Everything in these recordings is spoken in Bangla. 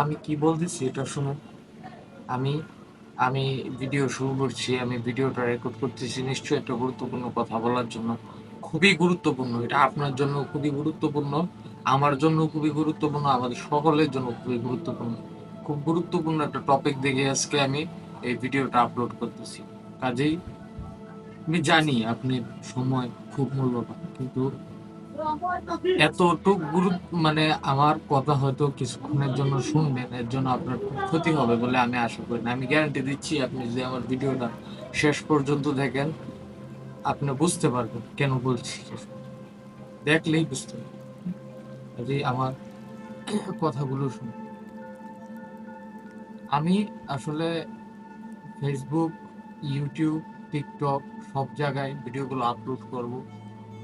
আমি কি বলতেছি এটা শুনুন। আমি আমি ভিডিও শুরু করছি, আমি ভিডিওটা রেকর্ড করতেছি নিশ্চয়ই একটা গুরুত্বপূর্ণ কথা বলার জন্য। খুবই গুরুত্বপূর্ণ, এটা আপনার জন্য খুবই গুরুত্বপূর্ণ, আমার জন্য খুবই গুরুত্বপূর্ণ, আমাদের সকলের জন্য খুবই গুরুত্বপূর্ণ। খুব গুরুত্বপূর্ণ একটা টপিক দেখে আজকে আমি এই ভিডিওটা আপলোড করতেছি। কাজেই আমি জানি আপনি সময় খুব মূল্যবান, কিন্তু এতটুক গুরুত্ব মানে আমার কথা হয়তো কিছুক্ষণের জন্য শুনবেন, এর জন্য আপনার খুব ক্ষতি হবে বলে আমি আশা করি না। আমি গ্যারান্টি দিচ্ছি আপনি যদি আমার ভিডিওটা শেষ পর্যন্ত দেখেন, আপনি বুঝতে পারবেন কেন বলছি। শেষ পর্যন্ত দেখলেই বুঝতে পারবেন। কাজেই আমার কথাগুলো শুনুন। আমি আসলে ফেসবুক, ইউটিউব, টিকটক সব জায়গায় ভিডিওগুলো আপলোড করব।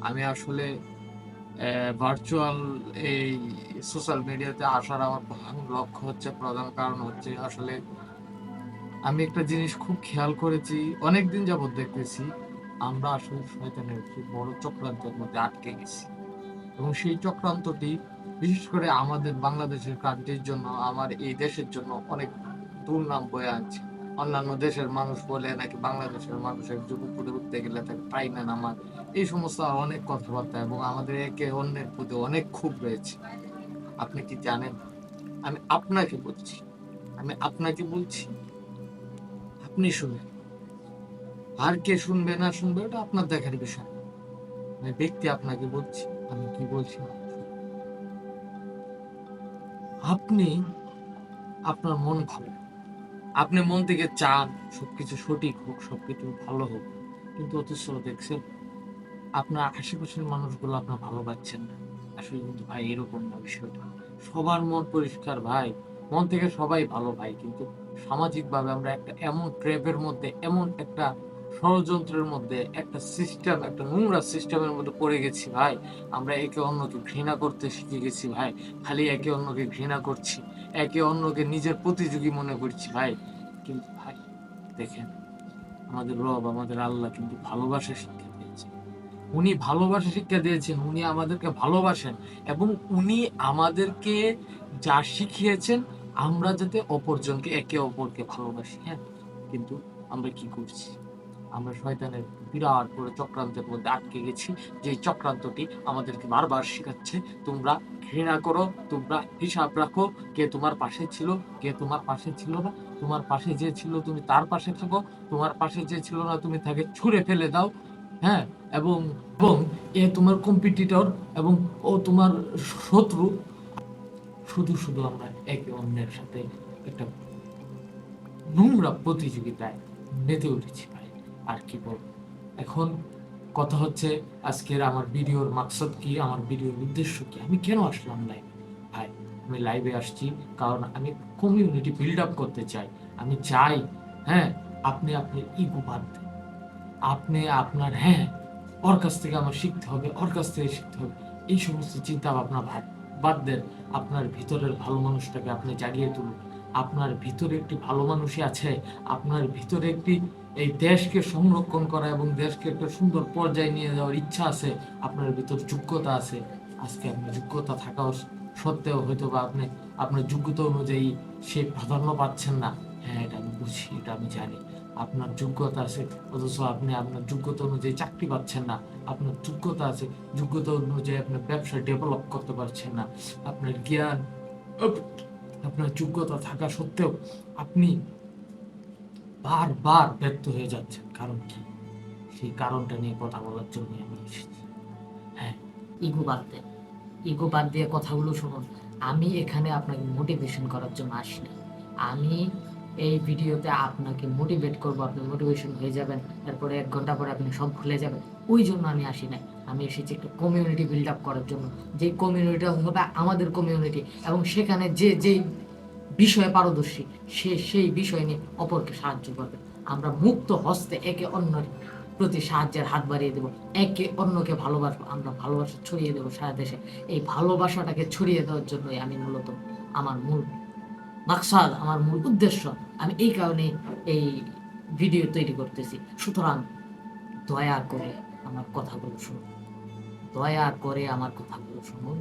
আমি আসলে ভার্চুয়াল এই সোশ্যাল মিডিয়াতে আসার আমার প্রধান লক্ষ্য হচ্ছে, প্রধান কারণ হচ্ছে আসলে আমি একটা জিনিস খুব খেয়াল করেছি, অনেকদিন যাবৎ দেখতেছি আমরা আসলে শয়তানের একটি বড় চক্রান্তের মধ্যে আটকে গেছি। এবং সেই চক্রান্তটি বিশেষ করে আমাদের বাংলাদেশের কান্ট্রির জন্য, আমার এই দেশের জন্য অনেক দুর্নাম বয়ে আনছে। অন্যান্য দেশের মানুষ বলে নাকি বাংলাদেশের মানুষের যুগ উপরে উঠতে গেলে তাকে পাই না নামার, এই সমস্ত অনেক কথাবার্তা, এবং আমাদের একে অন্যের প্রতি অনেক ক্ষোভ রয়েছে। আপনি কি জানেন? আমি আপনাকে বলছি, আমি আপনাকে বলছি, আপনি শুনেন। আর কে শুনবে না শুনবে ওটা আপনার দেখার বিষয়। আমি ব্যক্তি আপনাকে বলছি, আমি কি বলছি না। আপনি, আপনার মন ভালো, আপনি মন থেকে চান সবকিছু সঠিক হোক, সবকিছু ভালো হোক, কিন্তু অথচ দেখছেন আপনার আশেপাশের মানুষগুলো আপনার ভালো পাচ্ছেন না। আসলে কিন্তু ভাই এরকম না বিষয়টা। সবার মন পরিষ্কার ভাই, মন থেকে সবাই ভালো ভাই, কিন্তু সামাজিক ভাবে আমরা একটা এমন ট্র্যাপের মধ্যে, এমন একটা ষড়যন্ত্রের মধ্যে, একটা সিস্টেম, একটা নোংরা সিস্টেমের মধ্যে পড়ে গেছি ভাই। আমরা একে অন্যকে ঘৃণা করতে শিখে গেছি ভাই। খালি একে অন্যকে ঘৃণা করছি, একে অন্যকে নিজের প্রতিযোগী মনে করছি ভাই। কিন্তু ভাই দেখেন, আমাদের রব, আমাদের আল্লাহ কিন্তু ভালোবাসা শিক্ষা দিয়েছে। উনি ভালোবাসা শিক্ষা দিয়েছেন, উনি আমাদেরকে ভালোবাসেন, এবং উনি আমাদেরকে যা শিখিয়েছেন আমরা যাতে অপরজনকে, একে অপরকে ভালোবাসি। হ্যাঁ, কিন্তু আমরা কি করছি? আমরা শয়তানের বিরাট বড় চক্রান্তের মধ্যে আটকে গেছি, যে চক্রান্তটি আমাদেরকে বারবার শেখাচ্ছে তোমরা ঘৃণা করো, তোমরা হিসাব রাখো, কে তোমার পাশে ছিল, কে তোমার পাশে ছিল না। তোমার পাশে যে ছিল তুমি তার পাশে থাকো, তোমার পাশে যে ছিল না তুমি তাকে ছুঁড়ে ফেলে দাও। হ্যাঁ, এবং এবং এ তোমার কম্পিটিটর, এবং ও তোমার শত্রু। শুধু শুধু আমরা একে অন্যের সাথে একটা নোংরা প্রতিযোগিতায় মেতে উঠেছি ভাই। আর কি বলবো এখন? কথা হচ্ছে আজকের আমার ভিডিওর মাকসাদ কি, আমার ভিডিওর উদ্দেশ্য কি, আমি কেন আসলাম লাইভে ভাই? আমি লাইভে আসছি কারণ আমি কমিউনিটি বিল্ড আপ করতে চাই। আমি চাই, হ্যাঁ, আপনি আপনার ইগো বাদ দেন। আপনি আপনার, হ্যাঁ, ওর কাছ থেকে আমার শিখতে হবে, ওর কাছ থেকে শিখতে হবে, এই সমস্ত চিন্তা ভাবনা বাদ দেন। আপনার ভিতরের ভালো মানুষটাকে আপনি জাগিয়ে তুলুন। আপনার ভিতরে একটি ভালো মানুষই আছে, আপনার ভিতরে একটি এই দেশকে সংরক্ষণ করা এবং দেশকে একটা সুন্দর পর্যায়ে নিয়ে যাওয়ার ইচ্ছা আছে, আপনার ভিতর যোগ্যতা আছে। আজকে আপনার যোগ্যতা থাকা সত্ত্বেও হয়তো বা আপনি আপনার যোগ্যতা অনুযায়ী সে প্রাধান্য পাচ্ছেন না। হ্যাঁ, এটা আমি বুঝি, এটা আমি জানি। আপনার যোগ্যতা আছে, অথচ আপনি আপনার যোগ্যতা অনুযায়ী চাকরি পাচ্ছেন না। আপনার যোগ্যতা আছে, যোগ্যতা অনুযায়ী আপনার ব্যবসা ডেভেলপ করতে পারছেন না। আপনার জ্ঞান, আপনার যোগ্যতা থাকা সত্ত্বেও আপনি বারবার ব্যর্থ হয়ে যাচ্ছেন। কারণ কি? সেই কারণটা নিয়ে কথা বলার জন্য আমি এসেছি। হ্যাঁ, ইগো বাদ দেন, ইগো বাদ দিয়ে কথাগুলো শুনুন। আমি এখানে আপনাকে মোটিভেশন করার জন্য আসিনি। আমি এই ভিডিওতে আপনাকে মোটিভেট করব, আপনি মোটিভেশন হয়ে যাবেন, তারপরে 1 ঘন্টা পরে আপনি সব ভুলে যাবেন। ওই জন্য আমি আসি নাই। আমি এসেছি একটা কমিউনিটি বিল্ড আপ করার জন্য। যে কমিউনিটিটা হবে আমাদের কমিউনিটি, এবং সেখানে যে যেই বিষয়ে পারদর্শী সে সেই বিষয় নিয়ে অপরকে সাহায্য করবে। আমরা মুক্ত হস্তে একে অন্যের প্রতি সাহায্যের হাত বাড়িয়ে দেবো, একে অন্যকে ভালোবাসবো, আমরা ভালোবাসা ছড়িয়ে দেবো সারা দেশে। এই ভালোবাসাটাকে ছড়িয়ে দেওয়ার জন্যই আমি মূলত আমার মূল মাকসাদ, আমার মূল উদ্দেশ্য, আমি এই কারণে এই ভিডিও তৈরি করতেছি। সুতরাং দয়া করে আমার কথাগুলো শুনুন, দয়া করে আমার কথাগুলো শুনুন,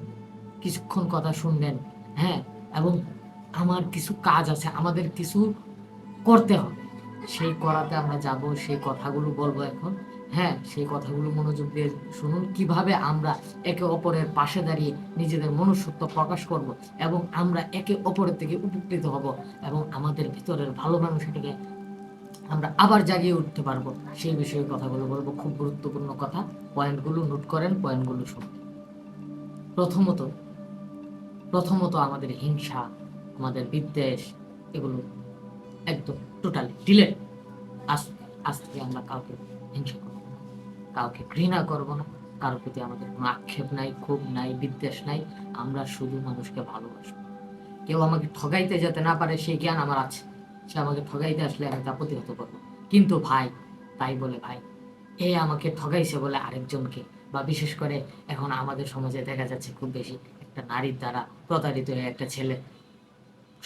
কিছুক্ষণ কথা শুনবেন, হ্যাঁ, এবং আমার কিছু কাজ আছে, আমাদের কিছু করতে হবে। সেই করাতে আমরা যাব, সেই কথাগুলো বলবো এখন। হ্যাঁ, সেই কথাগুলো মনোযোগ দিয়ে শুনুন। কিভাবে আমরা একে অপরের পাশে দাঁড়িয়ে নিজেদের মনুষ্যত্ব প্রকাশ করব এবং আমরা একে অপরের থেকে উপকৃত হব এবং আমাদের ভিতরের ভালো মানুষটাকে আমরা আবার জাগিয়ে উঠতে পারবো, সেই বিষয়ে কথাগুলো বলবো। খুব গুরুত্বপূর্ণ কথা, পয়েন্টগুলো নোট করেন, পয়েন্টগুলো শুনুন। প্রথমত প্রথমত আমাদের হিংসা, আমাদের বিদ্বেষ, এগুলো একদম টোটালি ডিলেট। আজ আজ থেকে আমরা কাউকে হিংসা করবো না, কাউকে ঘৃণা করবো না, কারোর প্রতি আমাদের কোনো আক্ষেপ নাই, ক্ষোভ নাই, বিদ্বেষ নাই। আমরা শুধু মানুষকে ভালোবাসবো। কেউ আমাকে ঠগাইতে যেতে না পারে সেই জ্ঞান আমার আছে। সে আমাকে ঠগাইতে আসলে আমি তা প্রতিহত করবো। কিন্তু ভাই, তাই বলে ভাই এ আমাকে ঠগাইছে বলে আরেকজনকে, বা বিশেষ করে এখন আমাদের সমাজে দেখা যাচ্ছে খুব বেশি, একটা নারীর দ্বারা প্রতারিত হয়ে একটা ছেলে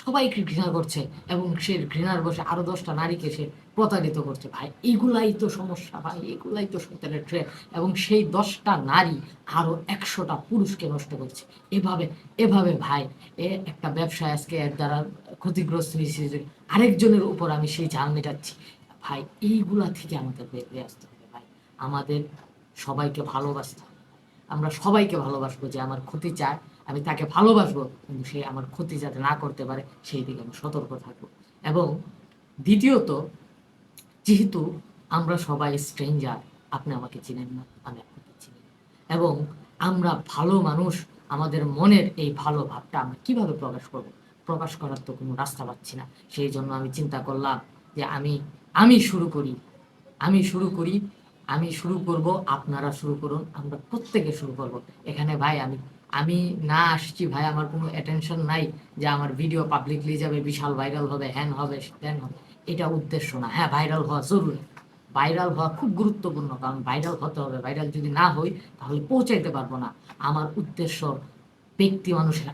সবাইকে ঘৃণা করছে এবং সে ঘৃণার বসে আরো 10টা নারীকে সে প্রতারিত করছে। ভাই এগুলাই তো সমস্যা, ভাই এগুলাই তো শয়তানের ট্রেপ। এবং সেই 10টা নারী আরো 100টা পুরুষকে নষ্ট করছে। এভাবে এভাবে ভাই একটা ব্যবসায় আজকে এর দ্বারা ক্ষতিগ্রস্ত হয়েছে যে আরেকজনের উপর আমি সেই জাল মেটাচ্ছি। ভাই এইগুলা থেকে আমাদের বের হয়ে আসতে হবে ভাই। আমাদের সবাইকে ভালোবাসতে হবে। আমরা সবাইকে ভালোবাসবো। যে আমার ক্ষতি চায় আমি তাকে ভালোবাসবো, কিন্তু সে আমার ক্ষতি যাতে না করতে পারে সেই দিকে আমি সতর্ক থাকবো। এবং দ্বিতীয়ত, যেহেতু আমরা সবাই স্ট্রেঞ্জার, আপনি আমাকে চিনেন না, আমি আপনাকে চিনি না, এবং আমরা ভালো মানুষ, আমাদের মনের এই ভালো ভাবটা আমরা কিভাবে প্রকাশ করব? প্রকাশ করার তো কোনো রাস্তা পাচ্ছি না। সেই জন্য আমি চিন্তা করলাম যে আমি শুরু করি, আমি শুরু করি, আমি শুরু করব, আপনারা শুরু করুন, আমরা প্রত্যেকে শুরু করব। এখানে ভাই আমি আমি না আসছি ভাই, আমার কোনো অ্যাটেনশন নাই যে আমার ভিডিও পাবলিকলি যাবে, বিশাল ভাইরাল হবে, হ্যান হবে, ত্যান হবে। এটা উদ্দেশ্য না। হ্যাঁ, ভাইরাল হওয়া জরুরি, ভাইরাল হওয়া খুব গুরুত্বপূর্ণ, কারণ ভাইরাল হতে হবে। ভাইরাল যদি না হই তাহলে পৌঁছাইতে পারবো না। আমার উদ্দেশ্য ব্যক্তি মানুষের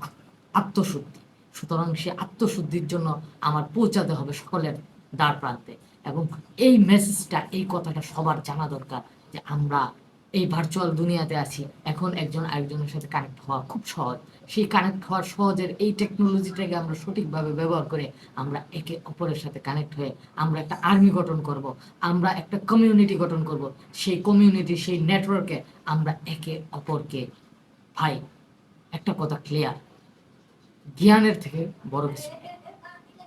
আত্মশুদ্ধি। সুতরাং সে আত্মশুদ্ধির জন্য আমার পৌঁছাতে হবে সকলের দ্বার প্রান্তে। এবং এই মেসেজটা, এই কথাটা সবার জানা দরকার যে আমরা এই ভার্চুয়াল দুনিয়াতে আছি। এখন একজন আরেকজনের সাথে কানেক্ট হওয়া খুব সহজ। সেই কানেক্ট হওয়ার সহজের এই টেকনোলজিটাকে আমরা সঠিকভাবে ব্যবহার করে আমরা একে অপরের সাথে কানেক্ট হয়ে আমরা একটা আর্মি গঠন করব, আমরা একটা কমিউনিটি গঠন করব। সেই কমিউনিটি, সেই নেটওয়ার্কে আমরা একে অপরকে, ভাই একটা কথা ক্লিয়ার, জ্ঞানের থেকে বড় কিছু নেই,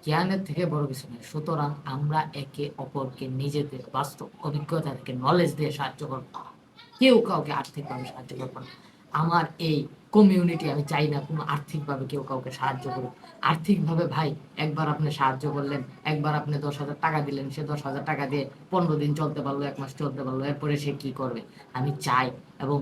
জ্ঞানের থেকে বড় কিছু নেই। সুতরাং আমরা একে অপরকে নিজেদের বাস্তব অভিজ্ঞতা থেকে নলেজ দিয়ে সাহায্য করবো। কেউ কাউকে আর্থিকভাবে সাহায্য করবো না। আমার এই কমিউনিটি, আমি চাই না কোনো আর্থিকভাবে কেউ কাউকে সাহায্য করুক। আর্থিকভাবে ভাই একবার আপনি সাহায্য করলেন, একবার আপনি 10,000 টাকা দিলেন, সে 10,000 টাকা দিয়ে 15 দিন চলতে পারলো, 1 মাস চলতে পারলো, এরপরে সে কি করবে? আমি চাই, এবং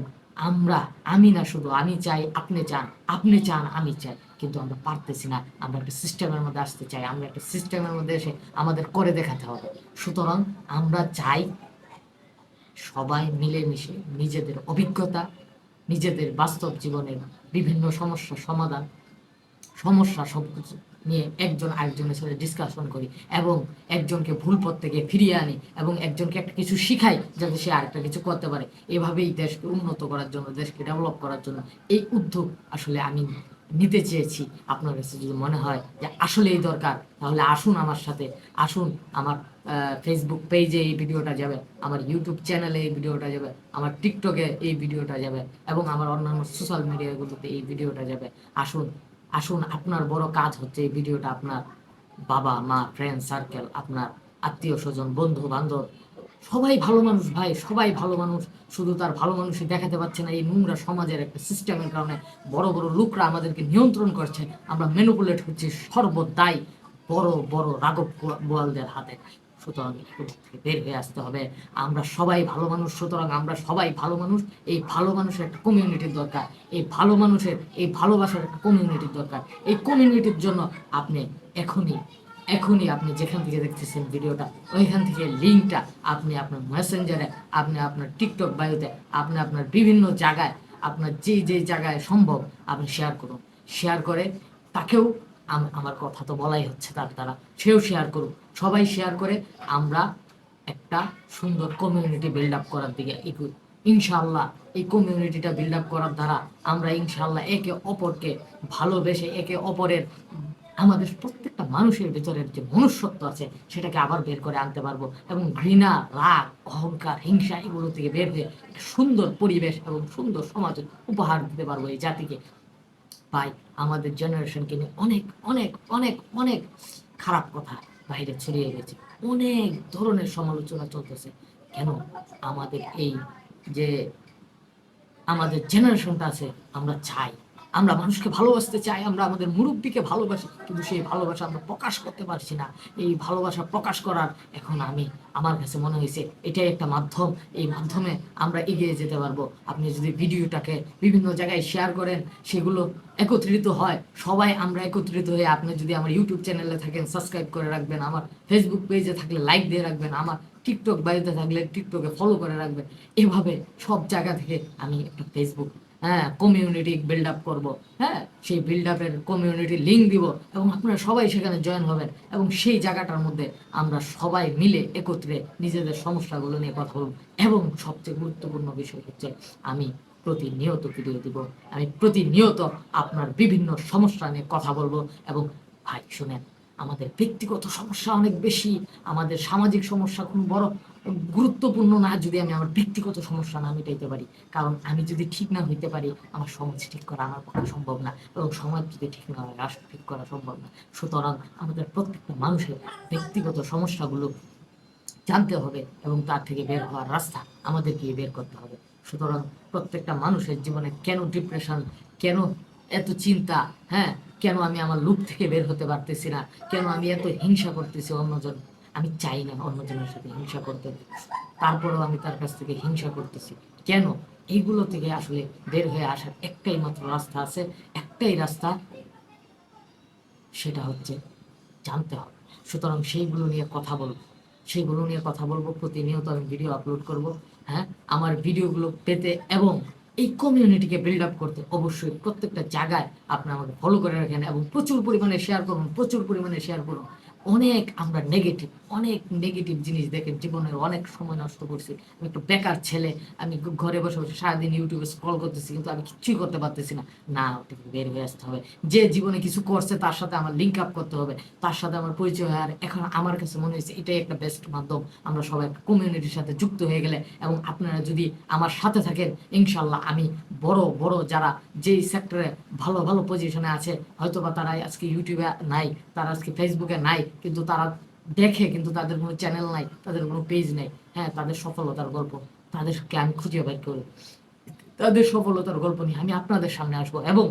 আমরা, আমি না শুধু আমি চাই, আপনি চান, আপনি চান, আমি চাই, কিন্তু আমরা পারতেছি না। আমরা একটা সিস্টেমের মধ্যে আসতে চাই, আমরা একটা সিস্টেমের মধ্যে এসে আমাদের করে দেখাতে হবে। সুতরাং আমরা চাই সবাই মিলেমিশে নিজেদের অভিজ্ঞতা, নিজেদের বাস্তব জীবনের বিভিন্ন সমস্যার সমাধান, সমস্যা সবকিছু নিয়ে একজন আরেকজনের সাথে ডিসকাশন করি এবং একজনকে ভুল পথ থেকে ফিরিয়ে আনি এবং একজনকে একটা কিছু শিখাই যাতে সে আরেকটা কিছু করতে পারে। এভাবেই দেশকে উন্নত করার জন্য, দেশকে ডেভেলপ করার জন্য এই উদ্যোগ আসলে আমি নিতে চেয়েছি। আপনার কাছে যদি মনে হয় যে আসলেই দরকার, তাহলে আসুন আমার সাথে, আসুন আমার ফেসবুক পেজে এই ভিডিওটা যাবে, আমার ইউটিউব চ্যানেলে এই ভিডিওটা যাবে, আমার টিকটকে এই ভিডিওটা যাবে এবং আমার অন্যান্য সোশ্যাল মিডিয়াগুলোতে এই ভিডিওটা যাবে। আসুন, আসুন, আপনার বড় কাজ হচ্ছে এই ভিডিওটা আপনার বাবা মা, ফ্রেন্ড সার্কেল, আপনার আত্মীয় স্বজন, বন্ধু বান্ধব, সবাই ভালো মানুষ ভাই, সবাই ভালো মানুষ। শুধু তার ভালো মানুষই দেখাতে পারছে না। এই নোংরা সমাজের একটা সিস্টেমের কারণে বড় বড় লোকরা আমাদেরকে নিয়ন্ত্রণ করছে, আমরা ম্যানিপুলেট হচ্ছি সর্বদাই বড় বড় রাঘব বোয়ালদের হাতে। সুতরাং এগুলো থেকে বের হয়ে আসতে হবে। আমরা সবাই ভালো মানুষ, সুতরাং আমরা সবাই ভালো মানুষ। এই ভালো মানুষের একটা কমিউনিটির দরকার, এই ভালো মানুষের এই ভালোবাসার একটা কমিউনিটির দরকার। এই কমিউনিটির জন্য আপনি এখনই এখনই আপনি যেখান থেকে দেখতেছেন ভিডিওটা, ওইখান থেকে লিঙ্কটা আপনি আপনার মেসেঞ্জারে, আপনি আপনার টিকটক বায়োতে, আপনি আপনার বিভিন্ন জায়গায়, আপনার যে জায়গায় সম্ভব আপনি শেয়ার করুন। শেয়ার করে তাকেও, আমার কথা তো বলাই হচ্ছে তার দ্বারা, সেও শেয়ার করুক। সবাই শেয়ার করে আমরা একটা সুন্দর কমিউনিটি বিল্ড আপ করার দিকে এগোই। ইনশাআল্লাহ এই কমিউনিটিটা বিল্ড আপ করার দ্বারা আমরা ইনশাআল্লাহ একে অপরকে ভালোবেসে, একে অপরের আমাদের প্রত্যেকটা মানুষের ভেতরের যে মনুষ্যত্ব আছে সেটাকে আবার বের করে আনতে পারবো, এবং ঘৃণা, রাগ, অহংকার, হিংসা এগুলো থেকে বের হয়ে একটা সুন্দর পরিবেশ এবং সুন্দর সমাজ উপহার দিতে পারবো এই জাতিকে। ভাই, আমাদের জেনারেশনকে নিয়ে অনেক অনেক অনেক অনেক খারাপ কথা বাইরে ছড়িয়ে গেছে, অনেক ধরনের সমালোচনা চলতেছে। কেন? আমাদের এই যে আমাদের জেনারেশনটা আছে, আমরা চাই, আমরা মানুষকে ভালোবাসতে চাই, আমরা আমাদের মুরব্বীকে ভালোবাসি, কিন্তু সেই ভালোবাসা আমরা প্রকাশ করতে পারছি না। এই ভালোবাসা প্রকাশ করার এখন আমার কাছে মনে হয়েছে এটাই একটা মাধ্যম, এই মাধ্যমে আমরা এগিয়ে যেতে পারবো। আপনি যদি ভিডিওটাকে বিভিন্ন জায়গায় শেয়ার করেন, সেগুলো একত্রিত হয়, সবাই আমরা একত্রিত হয়ে, আপনি যদি আমার ইউটিউব চ্যানেলে থাকেন সাবস্ক্রাইব করে রাখবেন, আমার ফেসবুক পেজে থাকলে লাইক দিয়ে রাখবেন, আমার টিকটক বাড়িতে থাকলে টিকটকে ফলো করে রাখবেন। এভাবে সব জায়গা থেকে আমি একটা ফেসবুক, হ্যাঁ, কমিউনিটি বিল্ড আপ করবো। হ্যাঁ, সেই বিল্ড আপের কমিউনিটি লিঙ্ক দিব, এবং আপনারা সবাই সেখানে জয়েন হবেন, এবং সেই জায়গাটার মধ্যে আমরা সবাই মিলে একত্রে নিজেদের সমস্যাগুলো নিয়ে কথা বলব। এবং সবচেয়ে গুরুত্বপূর্ণ বিষয় হচ্ছে, আমি প্রতিনিয়ত ভিডিও দিব, আমি প্রতিনিয়ত আপনার বিভিন্ন সমস্যা নিয়ে কথা বলবো। এবং ভাই শুনেন, আমাদের ব্যক্তিগত সমস্যা অনেক বেশি, আমাদের সামাজিক সমস্যা কোনো বড় গুরুত্বপূর্ণ না যদি আমি আমার ব্যক্তিগত সমস্যা না মিটাইতে পারি। কারণ আমি যদি ঠিক না হইতে পারি, আমার সমাজ ঠিক করা আমার পক্ষে সম্ভব না, এবং সমাজ যদি ঠিক না হয় রাষ্ট্র ঠিক করা সম্ভব না। সুতরাং আমাদের প্রত্যেকটা মানুষের ব্যক্তিগত সমস্যাগুলো জানতে হবে, এবং তার থেকে বের হওয়ার রাস্তা আমাদেরকে বের করতে হবে। সুতরাং প্রত্যেকটা মানুষের জীবনে কেন ডিপ্রেশন, কেন এত চিন্তা, হ্যাঁ, কেন আমি আমার লুপ থেকে বের হতে পারতেছি না, কেন আমি এত হিংসা করতেছি অন্যজন, আমি চাই না অন্যজনের সাথে হিংসা করতে, তারপরেও আমি তার কাছ থেকে হিংসা করতেছি কেন? এইগুলো থেকে আসলে বের হয়ে আসার একটাই মাত্র রাস্তা আছে, একটাই রাস্তা, সেটা হচ্ছে জানতে হবে। সুতরাং সেইগুলো নিয়ে কথা বলবো, সেগুলো নিয়ে কথা বলবো, প্রতিনিয়ত আমি ভিডিও আপলোড করব। হ্যাঁ, আমার ভিডিওগুলো পেতে এবং এই কমিউনিটিকে বিল্ড আপ করতে অবশ্যই প্রত্যেকটা জায়গায় আপনি আমাকে ফলো করে রাখেন, এবং প্রচুর পরিমাণে শেয়ার করুন, প্রচুর পরিমাণে শেয়ার করুন। আমরা অনেক নেগেটিভ জিনিস দেখে জীবনের অনেক সময় নষ্ট করছি। আমি একটু বেকার ছেলে, আমি ঘরে বসে বসে সারাদিন ইউটিউবে স্ক্রল করতেছি, কিন্তু আমি কিছুই করতে পারতেছি না। না, ওটা থেকে বের হয়ে আসতে হবে। যে জীবনে কিছু করছে তার সাথে আমার লিঙ্ক আপ করতে হবে, তার সাথে আমার পরিচয় হয়। আর এখন আমার কাছে মনে হয়েছে এটাই একটা বেস্ট মাধ্যম, আমরা সবাই কমিউনিটির সাথে যুক্ত হয়ে গেলে, এবং আপনারা যদি আমার সাথে থাকেন, ইনশাল্লাহ আমি বড় বড় যারা যেই সেক্টরে ভালো ভালো পজিশনে আছে, হয়তোবা তারা আজকে ইউটিউবে নাই, তারা আজকে ফেসবুকে নাই, কিন্তু তারা দেখে, কিন্তু তাদের কোনো চ্যানেল নাই, তাদের কোনো পেজ নেই, হ্যাঁ, তাদের সফলতার গল্প তাদেরকে আমি খুঁজে বের করি, তাদের সফলতার গল্প নিয়ে আমি আপনাদের সামনে আসবো। এবং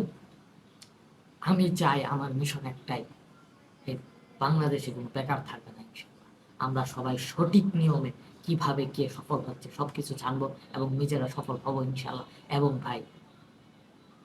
আমি চাই, আমার মিশন একটাই, এই বাংলাদেশে কোনো বেকার থাকবে না ইনশাআল্লাহ। আমরা সবাই সঠিক নিয়মে কিভাবে কে সফল হচ্ছে সবকিছু জানবো, এবং নিজেরা সফল হবো ইনশাআল্লাহ। এবং ভাই,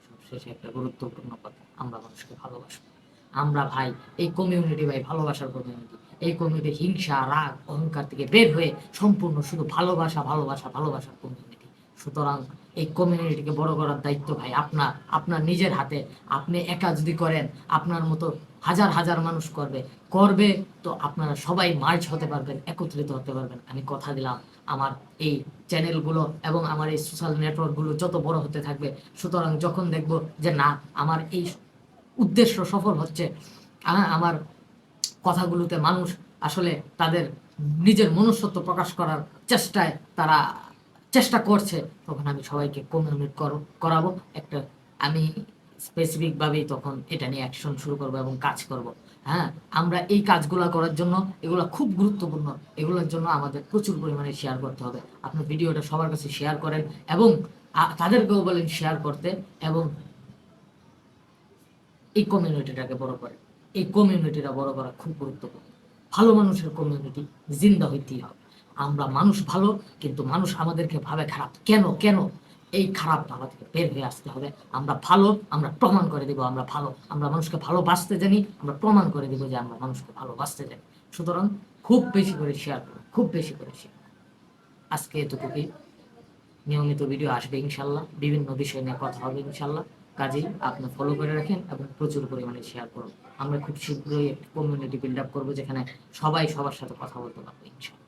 সবশেষে একটা গুরুত্বপূর্ণ কথা, আমরা মানুষকে ভালোবাসবো। আমরা ভাই, এই কমিউনিটি ভাই ভালোবাসার কমিউনিটি, এই কমিউনিটি হিংসা, রাগ, অহংকার থেকে বের হয়ে সম্পূর্ণ শুধু ভালোবাসা ভালোবাসা ভালোবাসার কমিউনিটি। সুতরাং এই কমিউনিটিকে বড় করার দায়িত্ব ভাই আপনার, আপনার নিজের হাতে। আপনি একা যদি করেন, আপনার মতো হাজার হাজার মানুষ করবে করবে, তো আপনারা সবাই মার্চ হতে পারবেন, একত্রিত হতে পারবেন। আমি কথা দিলাম, আমার এই চ্যানেলগুলো এবং আমার এই সোশ্যাল নেটওয়ার্কগুলো যত বড় হতে থাকবে, সুতরাং যখন দেখব যে না, আমার এই উদ্দেশ্য সফল হচ্ছে, আমার কথাগুলোতে মানুষ আসলে তাদের নিজের মনুষ্যত্ব প্রকাশ করার চেষ্টায় তারা চেষ্টা করছে, তখন আমি সবাইকে কমিউনিকেট করাবো একটা, আমি স্পেসিফিকভাবেই তখন এটা নিয়ে অ্যাকশন শুরু করব এবং কাজ করব। হ্যাঁ, আমরা এই কাজগুলো করার জন্য, এগুলো খুব গুরুত্বপূর্ণ, এগুলোর জন্য আমাদের প্রচুর পরিমাণে শেয়ার করতে হবে। আপনি ভিডিওটা সবার কাছে শেয়ার করেন, এবং তাদেরকেও বলেন শেয়ার করতে, এবং এই কমিউনিটিটাকে বড় করে, এই কমিউনিটিটা বড় করা খুব গুরুত্বপূর্ণ। ভালো মানুষের কমিউনিটি জিন্দা হইতেই হবে। আমরা মানুষ ভালো, কিন্তু মানুষ আমাদেরকে ভাবে খারাপ কেন? কেন? এই খারাপ ভাবা থেকে বের হয়ে আসতে হবে। আমরা ভালো, আমরা প্রমাণ করে দিব আমরা ভালো, আমরা মানুষকে ভালোবাসতে জানি, আমরা প্রমাণ করে দিব যে আমরা মানুষকে ভালোবাসতে জানি। সুতরাং খুব বেশি করে শেয়ার করুন, খুব বেশি করে শেয়ার। আজকে এতটুকুই। নিয়মিত ভিডিও আসবে ইনশাল্লাহ, বিভিন্ন বিষয় নিয়ে কথা হবে ইনশাল্লাহ। কাজেই আপনি ফলো করে রাখেন এবং প্রচুর পরিমাণে শেয়ার করুন। আমরা খুব শীঘ্রই একটি কমিউনিটি বিল্ড আপ করবো, যেখানে সবাই সবার সাথে কথা বলতে পারবো ইনশাল্লাহ।